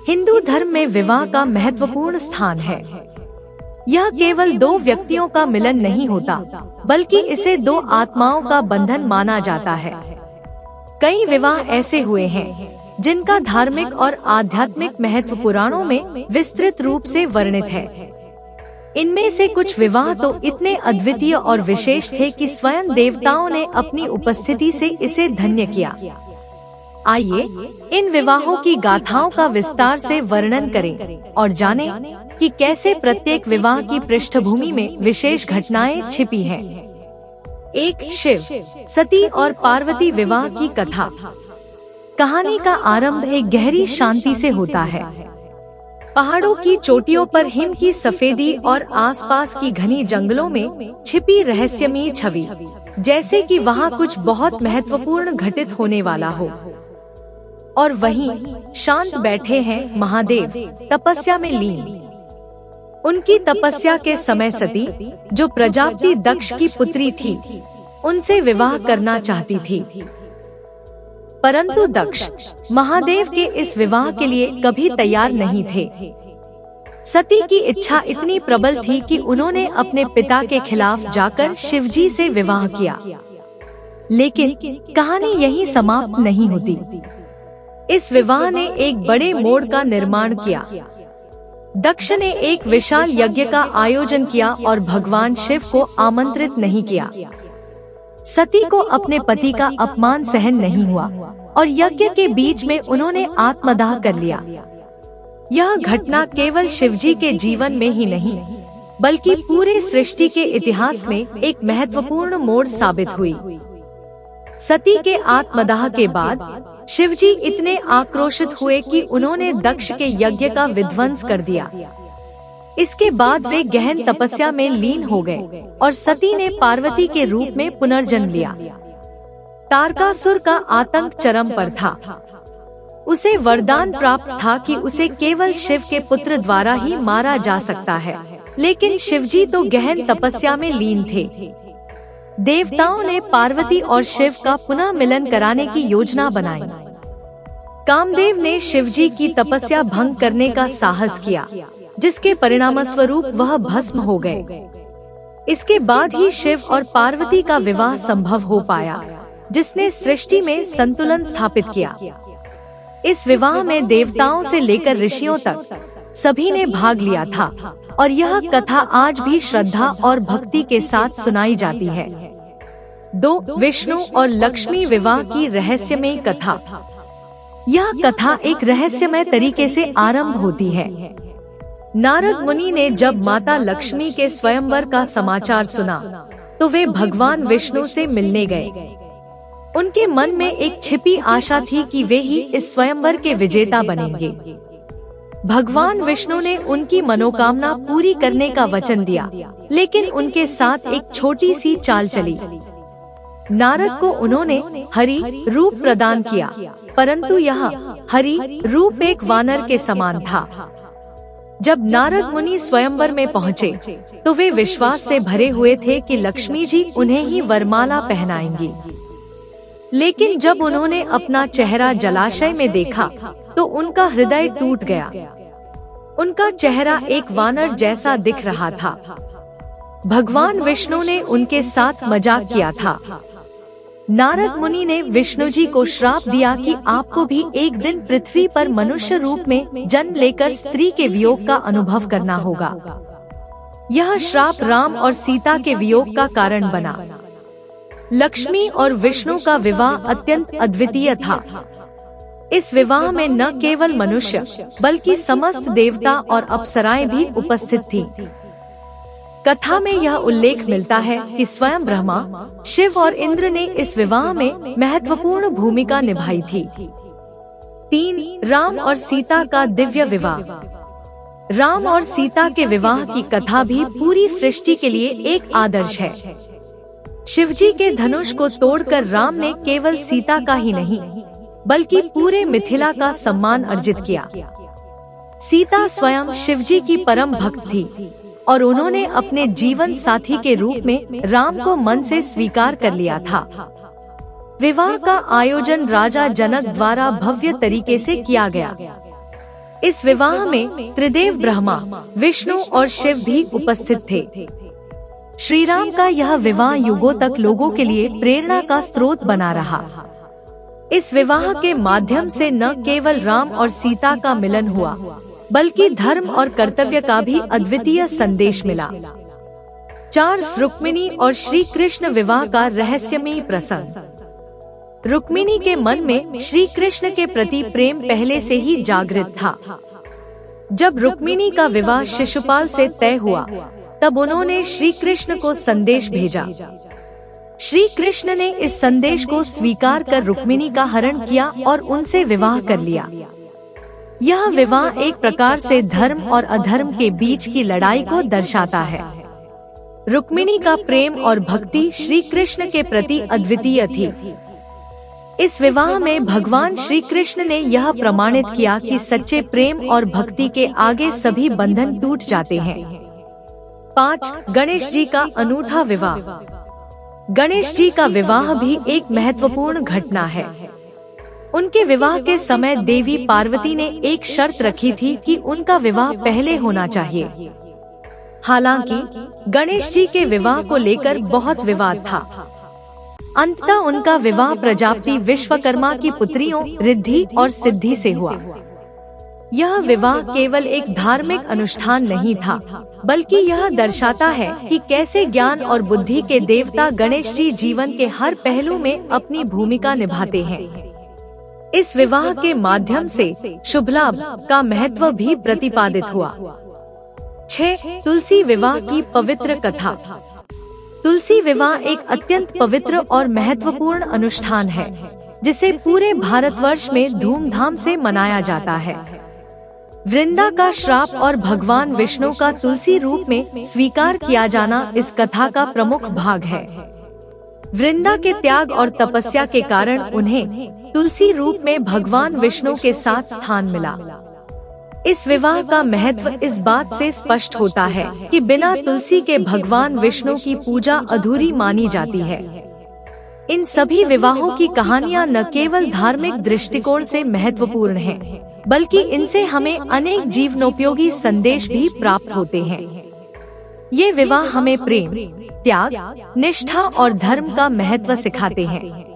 हिंदू धर्म में विवाह का महत्वपूर्ण स्थान है। यह केवल दो व्यक्तियों का मिलन नहीं होता, बल्कि इसे दो आत्माओं का बंधन माना जाता है। कई विवाह ऐसे हुए हैं जिनका धार्मिक और आध्यात्मिक महत्व पुराणों में विस्तृत रूप से वर्णित है। इनमें से कुछ विवाह तो इतने अद्वितीय और विशेष थे कि स्वयं देवताओं ने अपनी उपस्थिति से इसे धन्य किया। आइए इन विवाहों की गाथाओं का विस्तार से वर्णन करें और जानें कि कैसे प्रत्येक विवाह की पृष्ठभूमि में विशेष घटनाएं छिपी हैं। 1. शिव, सती और पार्वती विवाह की कथा। कहानी का आरंभ एक गहरी शांति से होता है। पहाड़ों की चोटियों पर हिम की सफेदी और आसपास की घनी जंगलों में छिपी रहस्यमयी छवि, जैसे कि वहाँ कुछ बहुत महत्वपूर्ण घटित होने वाला हो। और वहीं शांत बैठे हैं महादेव, तपस्या में लीन। उनकी तपस्या के समय सती, जो प्रजापति दक्ष की पुत्री थी, उनसे विवाह करना चाहती थी। परंतु दक्ष महादेव के इस विवाह के लिए कभी तैयार नहीं थे। सती की इच्छा इतनी प्रबल थी कि उन्होंने अपने पिता के खिलाफ जाकर शिवजी से विवाह किया। लेकिन कहानी यहीं समाप्त नहीं होती। इस विवाह ने एक बड़े मोड़ का निर्माण किया। दक्ष ने एक विशाल यज्ञ का आयोजन किया और भगवान शिव को आमंत्रित नहीं किया। सती को अपने पति का अपमान सहन नहीं हुआ और यज्ञ के बीच में उन्होंने आत्मदाह कर लिया। यह घटना केवल शिवजी के जीवन में ही नहीं, बल्कि पूरे सृष्टि के इतिहास में एक महत्वपूर्ण मोड़ साबित हुई। सती के आत्मदाह के बाद शिवजी इतने आक्रोशित हुए कि उन्होंने दक्ष के यज्ञ का विध्वंस कर दिया। इसके बाद वे गहन तपस्या में लीन हो गए और सती ने पार्वती के रूप में पुनर्जन्म लिया। तारकासुर का आतंक चरम पर था। उसे वरदान प्राप्त था कि उसे केवल शिव के पुत्र द्वारा ही मारा जा सकता है, लेकिन शिवजी तो गहन तपस्या में लीन थे। देवताओं ने पार्वती और शिव का पुनः मिलन कराने की योजना बनाई। कामदेव ने शिवजी की तपस्या भंग करने का साहस किया, जिसके परिणामस्वरूप वह भस्म हो गए। इसके बाद ही शिव और पार्वती का विवाह संभव हो पाया, जिसने सृष्टि में संतुलन स्थापित किया। इस विवाह में देवताओं से लेकर ऋषियों तक सभी ने भाग लिया था और यह कथा आज भी श्रद्धा और भक्ति के साथ सुनाई जाती है। 2. विष्णु और लक्ष्मी विवाह की रहस्यमय कथा। यह कथा एक रहस्यमय तरीके से आरंभ होती है। नारद मुनि ने जब माता लक्ष्मी के स्वयंवर का समाचार सुना, तो वे भगवान विष्णु से मिलने गए। उनके मन में एक छिपी आशा थी कि वे ही इस स्वयंवर के विजेता बनेंगे। भगवान विष्णु ने उनकी मनोकामना पूरी करने का वचन दिया, लेकिन उनके साथ एक छोटी सी चाल चली। नारद को उन्होंने हरि रूप प्रदान किया, परंतु यह हरि रूप एक वानर के समान था। जब नारद मुनि स्वयंवर में पहुँचे, तो वे विश्वास से भरे हुए थे कि लक्ष्मी जी उन्हें ही वरमाला पहनाएंगी। लेकिन जब उन्होंने अपना चेहरा जलाशय में देखा, तो उनका हृदय टूट गया। उनका चेहरा एक वानर जैसा दिख रहा था। भगवान विष्णु ने उनके साथ मजाक किया था। नारद मुनि ने विष्णु जी को श्राप दिया कि आपको भी एक दिन पृथ्वी पर मनुष्य रूप में जन्म लेकर स्त्री के वियोग का अनुभव करना होगा। यह श्राप राम और सीता के वियोग का कारण बना। लक्ष्मी और विष्णु का विवाह अत्यंत अद्वितीय था। इस विवाह में न केवल मनुष्य, बल्कि समस्त देवता और अप्सराएं भी उपस्थित थीं। कथा में यह उल्लेख मिलता है कि स्वयं ब्रह्मा, शिव और इंद्र ने इस विवाह में महत्वपूर्ण भूमिका निभाई थी। 3. राम और सीता का दिव्य विवाह। राम और सीता के विवाह की कथा भी पूरी सृष्टि के लिए एक आदर्श है। शिवजी के धनुष को तोड़कर राम ने केवल सीता का ही नहीं, बल्कि पूरे मिथिला का सम्मान अर्जित किया। सीता स्वयं शिवजी की परम भक्त थी और उन्होंने अपने जीवन साथी के रूप में राम को मन से स्वीकार कर लिया था। विवाह का आयोजन राजा जनक द्वारा भव्य तरीके से किया गया। इस विवाह में त्रिदेव ब्रह्मा, विष्णु और शिव भी उपस्थित थे। श्री राम का यह विवाह युगों तक लोगों के लिए प्रेरणा का स्रोत बना रहा। इस विवाह के माध्यम से न केवल राम और सीता का मिलन हुआ, बल्कि धर्म और कर्तव्य का भी अद्वितीय संदेश मिला। 4 रुक्मिणी और श्री कृष्ण विवाह का रहस्यमयी प्रसंग। रुक्मिणी के मन में श्री कृष्ण के प्रति प्रेम पहले से ही जागृत था। जब रुक्मिणी का विवाह शिशुपाल से तय हुआ, तब उन्होंने श्री कृष्ण को संदेश भेजा। श्री कृष्ण ने इस संदेश को स्वीकार कर रुक्मिणी का हरण किया और उनसे विवाह कर लिया। यह विवाह एक प्रकार से धर्म और अधर्म के बीच की लड़ाई को दर्शाता है। रुक्मिणी का प्रेम और भक्ति श्री कृष्ण के प्रति अद्वितीय थी। इस विवाह में भगवान श्री कृष्ण ने यह प्रमाणित किया कि सच्चे प्रेम और भक्ति के आगे सभी बंधन टूट जाते हैं। 5. गणेश जी का अनूठा विवाह। गणेश जी का विवाह भी एक महत्वपूर्ण घटना है। उनके विवाह के समय देवी पार्वती ने एक शर्त रखी थी कि उनका विवाह पहले होना चाहिए। हालांकि गणेश जी के विवाह को लेकर बहुत विवाद था। अंततः उनका विवाह प्रजापति विश्वकर्मा की पुत्रियों रिद्धि और सिद्धि से हुआ। यह विवाह केवल एक धार्मिक अनुष्ठान नहीं था, बल्कि यह दर्शाता है कि कैसे ज्ञान और बुद्धि के देवता गणेश जी जीवन के हर पहलू में अपनी भूमिका निभाते हैं। इस विवाह के माध्यम से शुभ लाभ का महत्व भी प्रतिपादित हुआ। 6. तुलसी विवाह की पवित्र कथा। तुलसी विवाह एक अत्यंत पवित्र और महत्वपूर्ण अनुष्ठान है, जिसे पूरे भारतवर्ष में धूमधाम से मनाया जाता है। वृंदा का श्राप और भगवान विष्णु का तुलसी रूप में स्वीकार किया जाना इस कथा का प्रमुख भाग है। वृंदा के त्याग और तपस्या के कारण उन्हें तुलसी रूप में भगवान विष्णु के साथ स्थान मिला। इस विवाह का महत्व इस बात से स्पष्ट होता है कि बिना तुलसी के भगवान विष्णु की पूजा अधूरी मानी जाती है। इन सभी विवाहों की कहानियाँ न केवल धार्मिक दृष्टिकोण से महत्वपूर्ण हैं, बल्कि इनसे हमें अनेक जीवनोपयोगी संदेश भी प्राप्त होते हैं। ये विवाह हमें प्रेम, त्याग, निष्ठा और धर्म का महत्व सिखाते हैं।